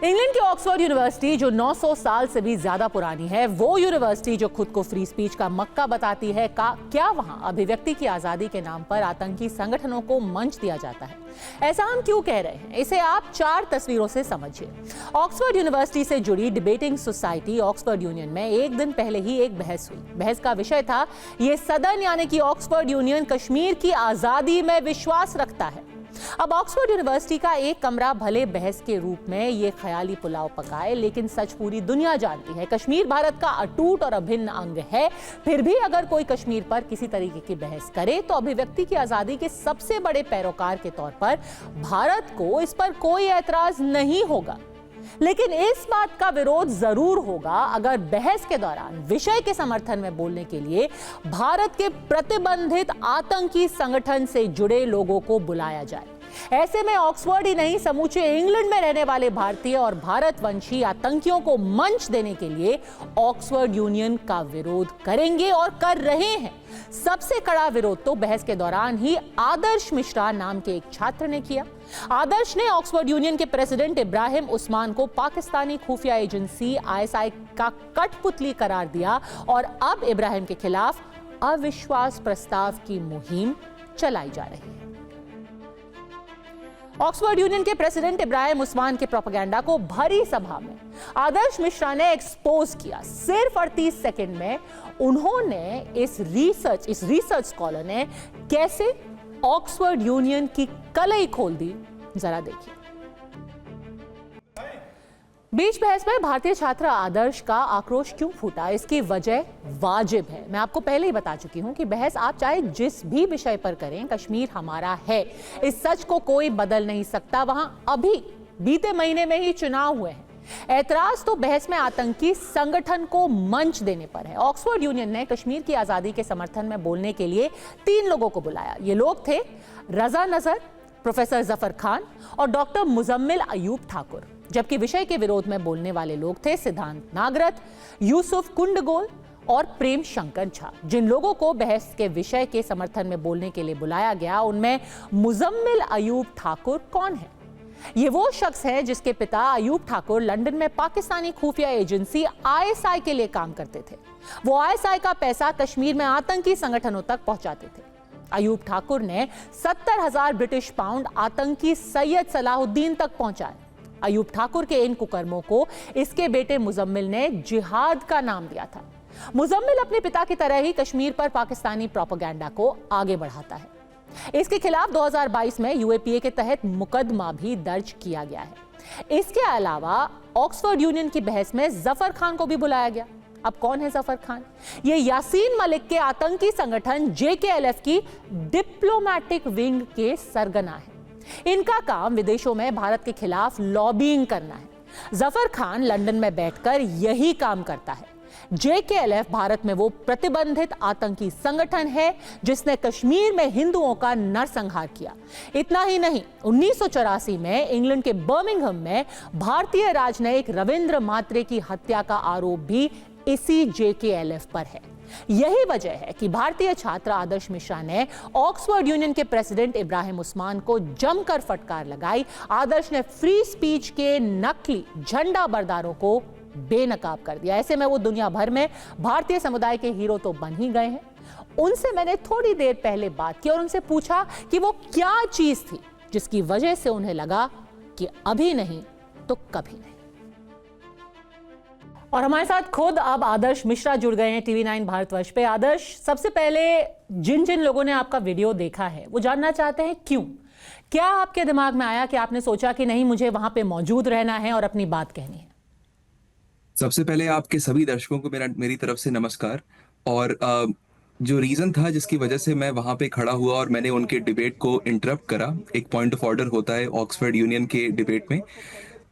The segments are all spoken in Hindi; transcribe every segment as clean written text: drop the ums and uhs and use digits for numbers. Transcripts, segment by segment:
इंग्लैंड की ऑक्सफोर्ड यूनिवर्सिटी जो 900 साल से भी ज्यादा पुरानी है, वो यूनिवर्सिटी जो खुद को फ्री स्पीच का मक्का बताती है, क्या वहां अभिव्यक्ति की आजादी के नाम पर आतंकी संगठनों को मंच दिया जाता है? ऐसा हम क्यों कह रहे हैं, इसे आप 4 तस्वीरों से समझिए। ऑक्सफोर्ड यूनिवर्सिटी से जुड़ी डिबेटिंग सोसाइटी ऑक्सफोर्ड यूनियन में एक दिन पहले ही एक बहस हुई। बहस का विषय था, ये सदन यानी कि ऑक्सफोर्ड यूनियन कश्मीर की आजादी में विश्वास रखता है। अब ऑक्सफोर्ड यूनिवर्सिटी का एक कमरा भले बहस के रूप में ये ख्याली पुलाव पकाए, लेकिन सच पूरी दुनिया जानती है, कश्मीर भारत का अटूट और अभिन्न अंग है। फिर भी अगर कोई कश्मीर पर किसी तरीके की बहस करे तो अभिव्यक्ति की आजादी के सबसे बड़े पैरोकार के तौर पर भारत को इस पर कोई ऐतराज नहीं होगा। लेकिन इस बात का विरोध जरूर होगा अगर बहस के दौरान विषय के समर्थन में बोलने के लिए भारत के प्रतिबंधित आतंकी संगठन से जुड़े लोगों को बुलाया जाए। ऐसे में ऑक्सफोर्ड ही नहीं, समूचे इंग्लैंड में रहने वाले भारतीय और भारतवंशी आतंकियों को मंच देने के लिए ऑक्सफोर्ड यूनियन का विरोध करेंगे और कर रहे हैं। सबसे कड़ा विरोध तो बहस के दौरान ही आदर्श मिश्रा नाम के एक छात्र ने किया। आदर्श ने ऑक्सफोर्ड यूनियन के प्रेसिडेंट इब्राहिम उस्मान को पाकिस्तानी खुफिया एजेंसी आईएसआई का कठपुतली करार दिया और अब इब्राहिम के खिलाफ अविश्वास प्रस्ताव की मुहिम चलाई जा रही है। ऑक्सफोर्ड यूनियन के प्रेसिडेंट इब्राहिम उस्मान के प्रोपेगेंडा को भरी सभा में आदर्श मिश्रा ने एक्सपोज किया। सिर्फ 38 सेकंड में उन्होंने इस रिसर्च स्कॉलर ने कैसे ऑक्सफोर्ड यूनियन की कलई खोल दी, जरा देखिए। बीच बहस में भारतीय छात्र आदर्श का आक्रोश क्यों फूटा, इसकी वजह वाजिब है। मैं आपको पहले ही बता चुकी हूं कि बहस आप चाहे जिस भी विषय पर करें, कश्मीर हमारा है, इस सच को कोई बदल नहीं सकता। वहां अभी बीते महीने में ही चुनाव हुए हैं। ऐतराज तो बहस में आतंकी संगठन को मंच देने पर है। ऑक्सफोर्ड यूनियन ने कश्मीर की आजादी के समर्थन में बोलने के लिए 3 लोगों को बुलाया। ये लोग थे रजा नजर, प्रोफेसर जफर खान और डॉक्टर मुजम्मिल अयूब ठाकुर। जबकि विषय के विरोध में बोलने वाले लोग थे सिद्धांत नागरथ, यूसुफ कुंडगोल और प्रेम शंकर झा। जिन लोगों को बहस के विषय के समर्थन में बोलने के लिए बुलाया गया, उनमें मुजम्मिल अयूब ठाकुर कौन है? ये वो शख्स है जिसके पिता अयूब ठाकुर लंदन में पाकिस्तानी खुफिया एजेंसी आईएसआई के लिए काम करते थे। वो आईएसआई का पैसा कश्मीर में आतंकी संगठनों तक पहुंचाते थे। अयूब ठाकुर ने 70,000 ब्रिटिश पाउंड आतंकी सैयद सलाहुद्दीन तक पहुंचाए। अयूब ठाकुर के इन कुकर्मों को इसके बेटे मुजम्मिल ने जिहाद का नाम दिया था। मुजम्मिल अपने पिता की तरह ही कश्मीर पर पाकिस्तानी प्रोपेगेंडा को आगे बढ़ाता है। इसके खिलाफ 2022 में यूएपीए के तहत मुकदमा भी दर्ज किया गया है। इसके अलावा ऑक्सफोर्ड यूनियन की बहस में जफर खान को भी बुलाया गया। अब कौन है जफर खान? ये यासीन मलिक के आतंकी संगठन जेकेएलएफ की डिप्लोमैटिक विंग के सरगना है। इनका काम विदेशों में भारत के खिलाफ लॉबिंग करना है। जफर खान लंदन में बैठकर यही काम करता है। जेकेएलएफ भारत में वो प्रतिबंधित आतंकी संगठन है जिसने कश्मीर में हिंदुओं का नरसंहार किया। इतना ही नहीं, 1984 में इंग्लैंड के बर्मिंघम में भारतीय राजनयिक रविंद्र मात्रे की हत्या का आरोप भी इसी जेकेएलएफ पर है। यही वजह है कि भारतीय छात्र आदर्श मिश्रा ने ऑक्सफोर्ड यूनियन के प्रेसिडेंट इब्राहिम उस्मान को जमकर फटकार लगाई। आदर्श ने फ्री स्पीच के नकली झंडा बरदारों को बेनकाब कर दिया। ऐसे में वो दुनिया भर में भारतीय समुदाय के हीरो तो बन ही गए हैं। उनसे मैंने थोड़ी देर पहले बात की और उनसे पूछा कि वो क्या चीज थी जिसकी वजह से उन्हें लगा कि अभी नहीं तो कभी नहीं। और हमारे साथ खुद अब आदर्श मिश्रा जुड़ गए हैं TV9 भारतवर्ष पे। आदर्श, सबसे पहले जिन जिन लोगों ने आपका वीडियो देखा है वो जानना चाहते हैं क्यों, क्या आपके दिमाग में आया कि आपने सोचा कि नहीं, मुझे वहां पे मौजूद रहना है और अपनी बात कहनी है? सबसे पहले आपके सभी दर्शकों को मेरी तरफ से नमस्कार। और जो रीजन था जिसकी वजह से मैं वहां पे खड़ा हुआ और मैंने उनके डिबेट को इंटरप्ट करा, एक पॉइंट ऑफ ऑर्डर होता है ऑक्सफोर्ड यूनियन के डिबेट में,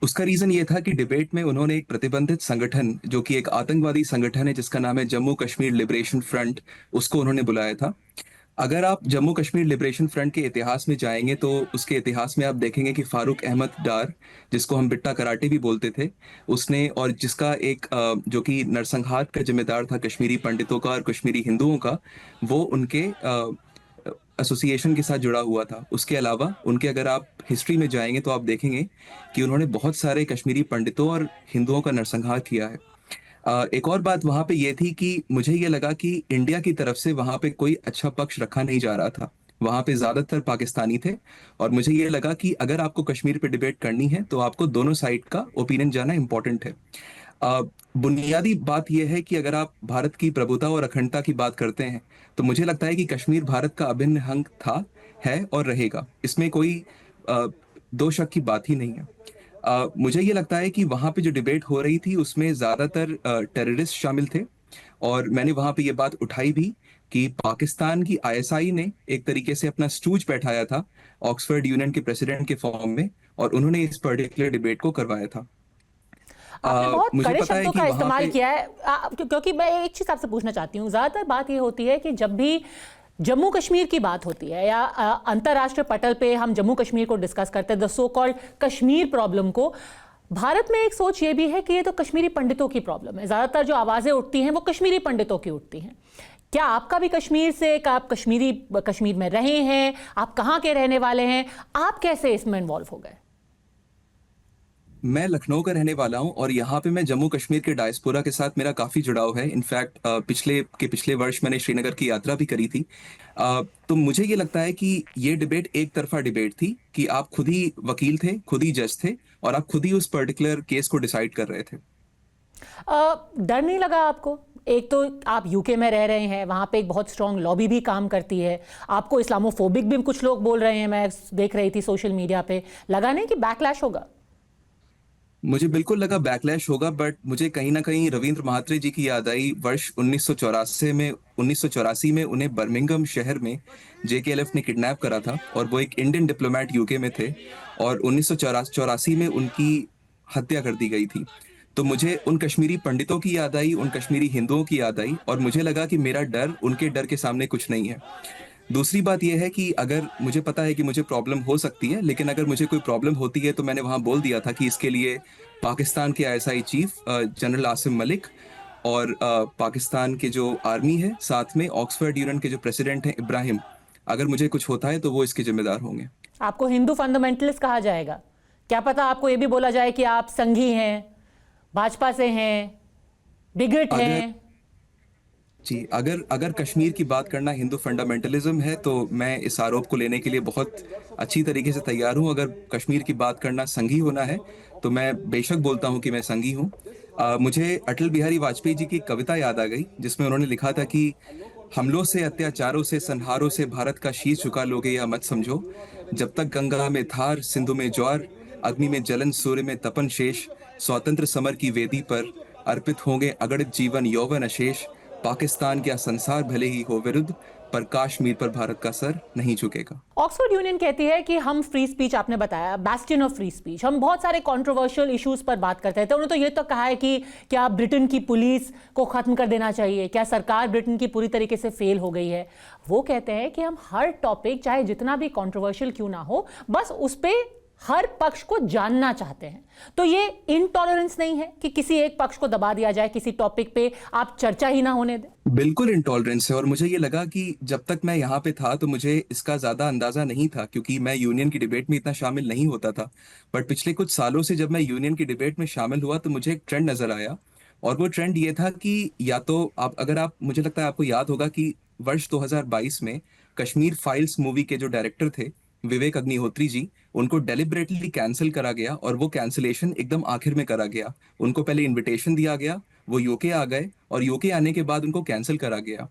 उसका रीजन ये था कि डिबेट में उन्होंने एक प्रतिबंधित संगठन जो कि एक आतंकवादी संगठन है जिसका नाम है जम्मू कश्मीर लिबरेशन फ्रंट, उसको उन्होंने बुलाया था। अगर आप जम्मू कश्मीर लिबरेशन फ्रंट के इतिहास में जाएंगे तो उसके इतिहास में आप देखेंगे कि फारूक अहमद डार, जिसको हम बिट्टा कराटे भी बोलते थे, उसने, और जिसका एक जो कि नरसंहार का जिम्मेदार था कश्मीरी पंडितों का और कश्मीरी हिंदुओं का, वो उनके एसोसिएशन के साथ जुड़ा हुआ था। उसके अलावा उनके अगर आप हिस्ट्री में जाएंगे तो आप देखेंगे कि उन्होंने बहुत सारे कश्मीरी पंडितों और हिंदुओं का नरसंहार किया है। एक और बात वहां पे ये थी कि मुझे ये लगा कि इंडिया की तरफ से वहां पे कोई अच्छा पक्ष रखा नहीं जा रहा था। वहां पे ज्यादातर पाकिस्तानी थे, और मुझे ये लगा कि अगर आपको कश्मीर पे डिबेट करनी है तो आपको दोनों साइड का ओपिनियन जाना इंपॉर्टेंट है। अ, बुनियादी बात यह है कि अगर आप भारत की प्रभुता और अखंडता की बात करते हैं तो मुझे लगता है कि कश्मीर भारत का अभिन्न अंग था, है और रहेगा। इसमें कोई अ, दो शक की बात ही नहीं है। मुझे ये लगता है कि वहां पे जो डिबेट हो रही थी उसमें ज्यादातर टेररिस्ट शामिल थे, और मैंने वहां पे ये बात उठाई भी कि पाकिस्तान की आईएसआई ने एक तरीके से अपना स्टूज बैठाया था ऑक्सफोर्ड यूनियन के प्रेसिडेंट के फॉर्म में, और उन्होंने इस पर्टिकुलर डिबेट को करवाया था। आपने बहुत मुझे कड़े पता है शब्दों कि का वहां इस्तेमाल पे किया है क्योंकि मैं एक चीज आपसे पूछना चाहती हूँ। ज्यादातर बात ये होती है कि जब भी जम्मू कश्मीर की बात होती है या अंतर्राष्ट्रीय पटल पे हम जम्मू कश्मीर को डिस्कस करते हैं, the so called Kashmir problem को, भारत में एक सोच ये भी है कि ये तो कश्मीरी पंडितों की प्रॉब्लम है। ज्यादातर जो आवाजें उठती हैं वो कश्मीरी पंडितों की उठती हैं। क्या आपका भी कश्मीर से, आप कश्मीर में रहे हैं, आप कहाँ के रहने वाले हैं, आप कैसे इसमें इन्वॉल्व हो गए? मैं लखनऊ का रहने वाला हूं, और यहाँ पे मैं जम्मू कश्मीर के डायस्पोरा के साथ मेरा काफी जुड़ाव है। इनफैक्ट पिछले वर्ष मैंने श्रीनगर की यात्रा भी करी थी। तो मुझे ये लगता है कि ये डिबेट एक तरफा डिबेट थी कि आप खुद ही वकील थे, खुद ही जज थे, और आप खुद ही उस पर्टिकुलर केस को डिसाइड कर रहे थे। डर नहीं लगा आपको? एक तो आप यूके में रह रहे हैं, वहां पे एक बहुत स्ट्रांग लॉबी भी काम करती है, आपको इस्लामोफोबिक भी कुछ लोग बोल रहे हैं, मैं देख रही थी सोशल मीडिया पे। लगा नहीं कि बैकलैश होगा? मुझे बिल्कुल लगा बैकलैश होगा, बट मुझे कहीं ना कहीं रविंद्र महात्रे जी की याद आई। वर्ष 1984 में उन्हें बर्मिंघम शहर में जेकेएलएफ ने किडनैप करा था, और वो एक इंडियन डिप्लोमेट यूके में थे, और 1984 में उनकी हत्या कर दी गई थी। तो मुझे उन कश्मीरी पंडितों की याद आई, उन कश्मीरी हिंदुओं की याद आई, और मुझे लगा कि मेरा डर उनके डर के सामने कुछ नहीं है। दूसरी बात यह है कि अगर मुझे पता है कि मुझे प्रॉब्लम हो सकती है, लेकिन अगर मुझे कोई प्रॉब्लम होती है तो मैंने वहां बोल दिया था कि इसके लिए पाकिस्तान के ISI chief general Asim Malik, और पाकिस्तान के जो आर्मी है, साथ में ऑक्सफोर्ड यूनियन के जो प्रेसिडेंट हैं इब्राहिम, अगर मुझे कुछ होता है तो वो इसके जिम्मेदार होंगे। आपको हिंदू फंडामेंटलिस्ट कहा जाएगा? क्या पता आपको ये भी बोला जाए कि आप संघी हैं, भाजपा से हैं, बिगट अगर हैं? जी, अगर अगर कश्मीर की बात करना हिंदू फंडामेंटलिज्म है तो मैं इस आरोप को लेने के लिए बहुत अच्छी तरीके से तैयार हूं। अगर कश्मीर की बात करना संघी होना है तो मैं बेशक बोलता हूं कि मैं संघी हूं। मुझे अटल बिहारी वाजपेयी जी की एक कविता याद आ गई जिसमें उन्होंने लिखा था कि हमलों से, अत्याचारों से, संहारों से भारत का शीश झुका लोगे या मत समझो। जब तक गंगा में धार, सिंधु में ज्वार, अग्नि में जलन, सूर्य में तपन शेष, स्वतंत्र समर की वेदी पर अर्पित होंगे अगणित जीवन यौवन अशेष। पाकिस्तान क्या संसार भले ही हो विरुद्ध, पर कश्मीर पर भारत का सर नहीं झुकेगा। ऑक्सफोर्ड यूनियन कहती है कि हम फ्री स्पीच, आपने बताया बैस्टियन ऑफ फ्री स्पीच, हम बहुत सारे कंट्रोवर्शियल इश्यूज पर बात करते हैं। तो उन्होंने तो ये तो कहा है कि क्या ब्रिटेन की पुलिस को खत्म कर देना चाहिए, क्या सरकार ब्रिटेन की पूरी तरीके से फेल हो गई है। वो कहते हैं कि हम हर टॉपिक, चाहे जितना भी कंट्रोवर्शियल क्यों ना हो, बस उस पर हर पक्ष को जानना चाहते हैं। तो ये इनटॉलरेंस नहीं है कि किसी एक पक्ष को दबा दिया जाए, किसी टॉपिक पे आप चर्चा ही ना होने दें? बिल्कुल इंटॉलरेंस है, और मुझे ये लगा कि जब तक मैं यहाँ पे था तो मुझे इसका ज्यादा अंदाजा नहीं था, क्योंकि मैं यूनियन की डिबेट में इतना शामिल नहीं होता था। बट पिछले कुछ सालों से जब मैं यूनियन की डिबेट में शामिल हुआ तो मुझे एक ट्रेंड नजर आया, और वो ट्रेंड ये था कि या तो आप मुझे लगता है आपको याद होगा कि वर्ष 2022 में कश्मीर फाइल्स मूवी के जो डायरेक्टर थे विवेक अग्निहोत्री जी, उनको डेलिबरेटली कैंसिल करा गया, और वो कैंसिलेशन एकदम आखिर में करा गया। उनको पहले इनविटेशन दिया गया, वो यूके आ गए, और यूके आने के बाद उनको कैंसिल करा गया।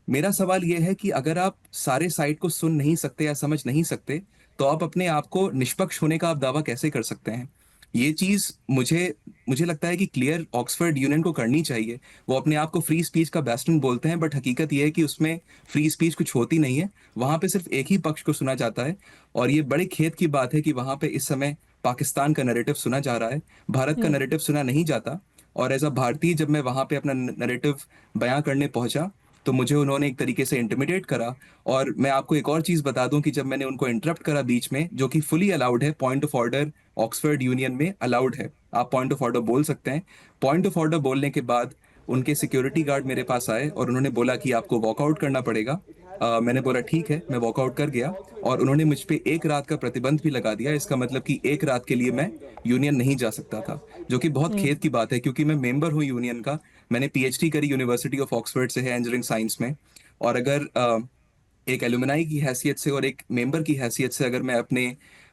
मेरा सवाल यह है कि अगर आप सारे साइड को सुन नहीं सकते या समझ नहीं सकते तो आप अपने आप को निष्पक्ष होने का आप दावा कैसे कर सकते हैं? ये चीज मुझे मुझे लगता है कि क्लियर ऑक्सफोर्ड यूनियन को करनी चाहिए। वो अपने आप को फ्री स्पीच का बेस्टन बोलते हैं, बट हकीकत यह है कि उसमें फ्री स्पीच कुछ होती नहीं है। वहां पे सिर्फ एक ही पक्ष को सुना जाता है, और ये बड़े खेद की बात है कि वहां पे इस समय पाकिस्तान का नैरेटिव सुना जा रहा है, भारत का नैरेटिव सुना नहीं जाता। और एज अ भारतीय जब मैं वहां पे अपना नैरेटिव बयां करने पहुंचा तो मुझे उन्होंने एक तरीके से इंटिमिडेट करा। और मैं आपको एक और चीज बता दूं कि जब मैंने उनको इंटरप्ट करा बीच में, जो कि फुली अलाउड है, point of order Oxford union में अलाउड है, आप पॉइंट ऑफ ऑर्डर बोल सकते हैं। पॉइंट ऑफ ऑर्डर बोलने के बाद उनके सिक्योरिटी गार्ड मेरे पास आए और उन्होंने बोला कि आपको वॉकआउट करना पड़ेगा। मैंने बोला ठीक है, मैं वॉकआउट कर गया और उन्होंने मुझ पे एक रात का प्रतिबंध भी लगा दिया। इसका मतलब कि एक रात के लिए मैं यूनियन नहीं जा सकता था, जो कि बहुत खेद की बात है क्योंकि मैं मेंबर हूँ यूनियन का। मैंने पीएचडी करी यूनिवर्सिटी ऑफ ऑक्सफोर्ड से है इंजीनियरिंग साइंस में। और अगर एक एलुमनाई की हैसियत से और एक मेंबर की हैसियत से अगर मैं अपने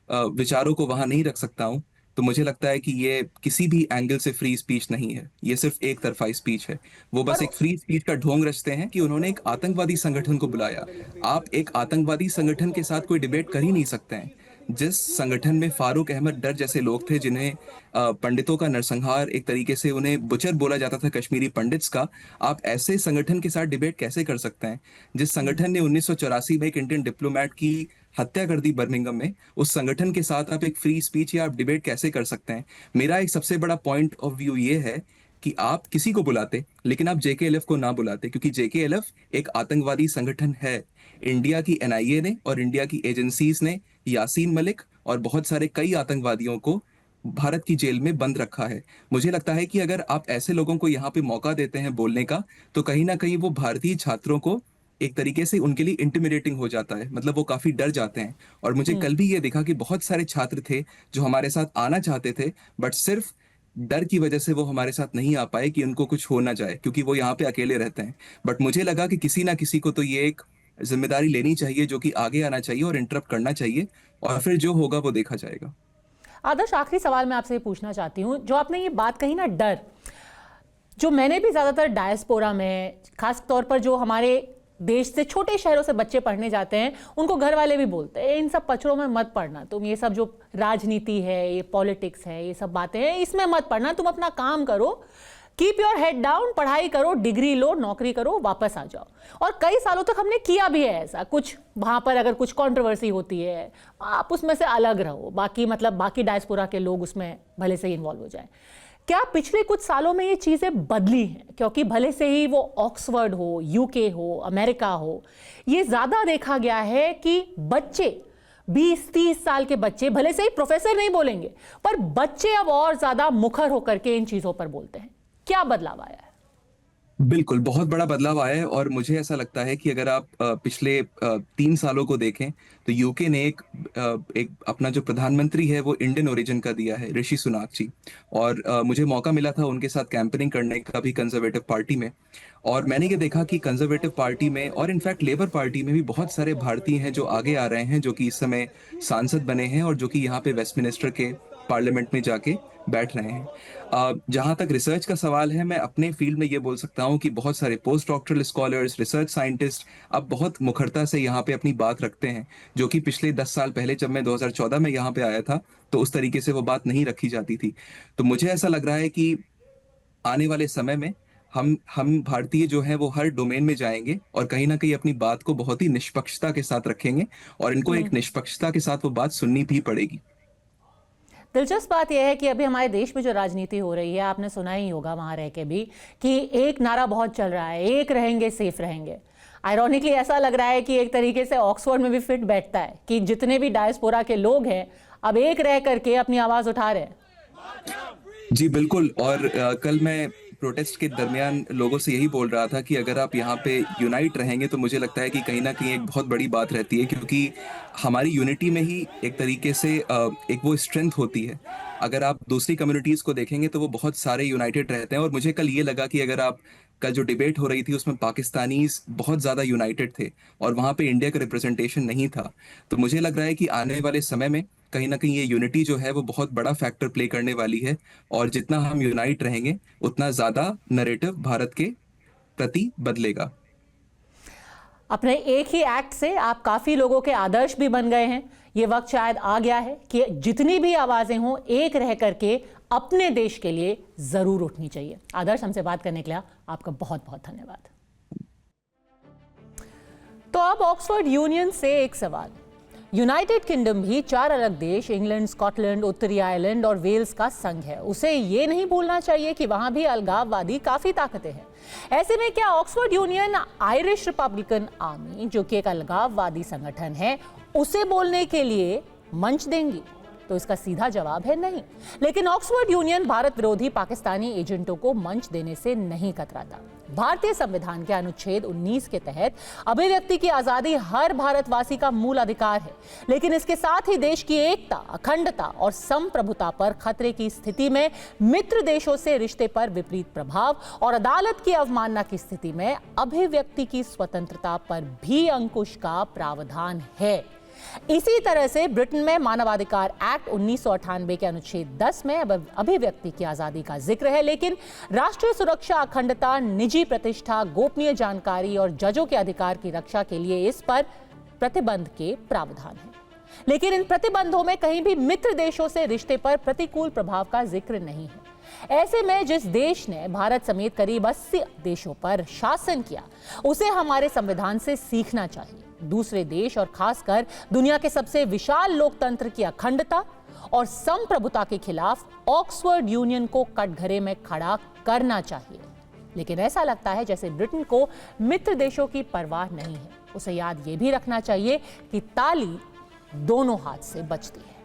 विचारों को वहां नहीं रख सकता हूं, तो मुझे लगता है कि ये किसी भी एंगल से फ्री स्पीच नहीं है, ये सिर्फ एक तरफा स्पीच है। वो बस और एक फ्री स्पीच का ढोंग रचते हैं कि उन्होंने एक आतंकवादी संगठन को बुलाया। आप एक आतंकवादी संगठन के साथ कोई डिबेट कर ही नहीं सकते हैं। जिस संगठन में फारूक अहमद डर जैसे लोग थे, जिन्हें पंडितों का नरसंहार, एक तरीके से उन्हें बुचर बोला जाता था कश्मीरी पंडित्स का, आप ऐसे संगठन के साथ डिबेट कैसे कर सकते हैं? जिस संगठन ने 1984 में एक इंडियन डिप्लोमेट की हत्या कर दी बर्मिंघम में, उस संगठन के साथ आप एक फ्री स्पीच या आप डिबेट कैसे कर सकते हैं? मेरा एक सबसे बड़ा पॉइंट ऑफ व्यू ये है कि आप किसी को बुलाते लेकिन आप जेकेएलएफ को ना बुलाते, क्योंकि जेकेएलएफ एक आतंकवादी संगठन है। इंडिया की एनआईए ने और इंडिया की एजेंसीज ने यासीन मलिक और बहुत सारे कई आतंकवादियों को भारत की जेल में बंद रखा है। मुझे लगता है कि अगर आप ऐसे लोगों को यहाँ पे मौका देते हैं बोलने का, तो कहीं ना कहीं वो भारतीय छात्रों को एक तरीके से उनके लिए इंटिमिडेटिंग हो जाता है, मतलब वो काफी डर जाते हैं। और मुझे कल भी ये देखा कि बहुत सारे छात्र थे जो हमारे साथ आना चाहते थे, बट सिर्फ डर की वजह से वो हमारे साथ नहीं आ पाए कि उनको कुछ हो ना जाए, क्योंकि वो यहाँ पे अकेले रहते हैं। बट मुझे लगा कि किसी ना किसी को तो ये एक जिम्मेदारी लेनी चाहिए, जो कि आगे आना चाहिए और इंटरप्ट करना चाहिए, और फिर जो होगा वो देखा जाएगा। आदर्श, आखिरी सवाल मैं आपसे ये पूछना चाहती हूँ, जो आपने ये बात कही ना, डर, जो मैंने भी ज़्यादातर डायस्पोरा में, खास तौर पर जो हमारे देश से छोटे शहरों से बच्चे पढ़ने जाते हैं, उनको घर वाले भी बोलते हैं इन सब पचड़ों में मत पढ़ना, तुम ये सब जो राजनीति है, ये पॉलिटिक्स है, ये सब बातें हैं, इसमें मत पढ़ना, तुम अपना काम करो, कीप योर हेड डाउन, पढ़ाई करो, डिग्री लो, नौकरी करो, वापस आ जाओ। और कई सालों तक हमने किया भी है ऐसा। कुछ वहाँ पर अगर कुछ कंट्रोवर्सी होती है, आप उसमें से अलग रहो, बाकी मतलब बाकी डायस्पोरा के लोग उसमें भले से ही इन्वॉल्व हो जाए। क्या पिछले कुछ सालों में ये चीज़ें बदली हैं? क्योंकि भले से ही वो ऑक्सफोर्ड हो, यूके हो, अमेरिका हो, ये ज़्यादा देखा गया है कि बच्चे 20-30 साल के बच्चे, भले से ही प्रोफेसर नहीं बोलेंगे, पर बच्चे अब और ज़्यादा मुखर होकर के इन चीज़ों पर बोलते हैं। क्या बदलाव आया है? बिल्कुल, बहुत बड़ा बदलाव आया है। और मुझे ऐसा लगता है कि अगर आप पिछले 3 सालों को देखें, तो यूके ने एक अपना जो प्रधानमंत्री है वो इंडियन ओरिजिन का दिया है, ऋषि सुनाक जी। और मुझे मौका मिला था उनके साथ कैंपेनिंग करने का भी कंजर्वेटिव पार्टी में। और मैंने ये देखा कि कंजर्वेटिव पार्टी में और इनफैक्ट लेबर पार्टी में भी बहुत सारे भारतीय हैं जो आगे आ रहे हैं, जो कि इस समय सांसद बने हैं और जो कि यहाँ पे वेस्टमिनिस्टर के पार्लियामेंट में जाके बैठ रहे हैं। जहां तक रिसर्च का सवाल है, मैं अपने फील्ड में ये बोल सकता हूँ कि बहुत सारे post doctoral scholars, research scientist अब बहुत मुखरता से यहाँ पे अपनी बात रखते हैं, जो कि पिछले 10 साल पहले जब मैं 2014 में यहाँ पे आया था तो उस तरीके से वो बात नहीं रखी जाती थी। तो मुझे ऐसा लग रहा है कि आने वाले समय में हम भारतीय जो हैं वो हर डोमेन में जाएंगे और कहीं ना कहीं अपनी बात को बहुत ही निष्पक्षता के साथ रखेंगे, और इनको एक निष्पक्षता के साथ वो बात सुननी भी पड़ेगी। दिलचस्प बात यह है कि अभी हमारे देश में जो राजनीति हो रही है, आपने सुना ही होगा वहां रह के भी, कि एक नारा बहुत चल रहा है, एक रहेंगे सेफ रहेंगे। आयरॉनिकली ऐसा लग रहा है कि एक तरीके से ऑक्सफोर्ड में भी फिट बैठता है कि जितने भी डायस्पोरा के लोग हैं अब एक रह करके अपनी आवाज उठा रहे हैं। जी बिल्कुल। और कल मैं प्रोटेस्ट के दरमियान लोगों से यही बोल रहा था कि अगर आप यहाँ पे यूनाइट रहेंगे तो मुझे लगता है कि कहीं ना कहीं एक बहुत बड़ी बात रहती है, क्योंकि हमारी यूनिटी में ही एक तरीके से एक वो स्ट्रेंथ होती है। अगर आप दूसरी कम्युनिटीज को देखेंगे तो वो बहुत सारे यूनाइटेड रहते हैं, और मुझे कल ये लगा कि अगर आप कल जो डिबेट हो रही थी उसमें पाकिस्तानीज बहुत ज्यादा यूनाइटेड थे और वहां पे इंडिया का रिप्रेजेंटेशन नहीं था। तो मुझे लग रहा है कि आने वाले समय में कहीं ना कहीं ये यूनिटी जो है वो बहुत बड़ा फैक्टर प्ले करने वाली है, और जितना हम यूनाइट रहेंगे उतना ज्यादा नैरेटिव भारत के प्रति बदलेगा। अपने एक ही एक्ट से आप काफी लोगों के आदर्श भी बन गए हैं। ये वक्त शायद आ गया है कि जितनी भी आवाजें हों, एक रह करके अपने देश के लिए जरूर उठनी चाहिए। आदर्श, हमसे बात करने के लिए आपका बहुत बहुत धन्यवाद। तो अब ऑक्सफोर्ड यूनियन से एक सवाल। यूनाइटेड किंगडम भी 4 अलग देश, इंग्लैंड, स्कॉटलैंड, उत्तरी आयरलैंड और वेल्स का संघ है। उसे ये नहीं भूलना चाहिए कि वहां भी अलगाववादी काफी ताकतें हैं। ऐसे में क्या Oxford union Irish Republican army, जो कि एक अलगाववादी संगठन है, उसे बोलने के लिए मंच देंगी? तो इसका सीधा जवाब है नहीं। लेकिन ऑक्सफोर्ड यूनियन भारत विरोधी पाकिस्तानी एजेंटों को मंच देने से नहीं कतराता। भारतीय संविधान के अनुच्छेद 19 के तहत अभिव्यक्ति की आजादी हर भारतवासी का मूल अधिकार है, लेकिन इसके साथ ही देश की एकता, अखंडता और संप्रभुता पर खतरे की स्थिति में मित्र देशों से रिश्ते पर विपरीत प्रभाव और अदालत की अवमानना की स्थिति में अभिव्यक्ति की स्वतंत्रता पर भी अंकुश का प्रावधान है। इसी तरह से ब्रिटेन में मानवाधिकार एक्ट 1998 के अनुच्छेद 10 में अभिव्यक्ति की आजादी का जिक्र है, लेकिन राष्ट्रीय सुरक्षा, अखंडता, निजी प्रतिष्ठा, गोपनीय जानकारी और जजों के अधिकार की रक्षा के लिए इस पर प्रतिबंध के प्रावधान है। लेकिन इन प्रतिबंधों में कहीं भी मित्र देशों से रिश्ते पर प्रतिकूल प्रभाव का जिक्र नहीं है। ऐसे में जिस देश ने भारत समेत करीब 80 देशों पर शासन किया, उसे हमारे संविधान से सीखना चाहिए। दूसरे देश और खासकर दुनिया के सबसे विशाल लोकतंत्र की अखंडता और संप्रभुता के खिलाफ ऑक्सफोर्ड यूनियन को कटघरे में खड़ा करना चाहिए। लेकिन ऐसा लगता है जैसे ब्रिटेन को मित्र देशों की परवाह नहीं है। उसे याद ये भी रखना चाहिए कि ताली दोनों हाथ से बजती है।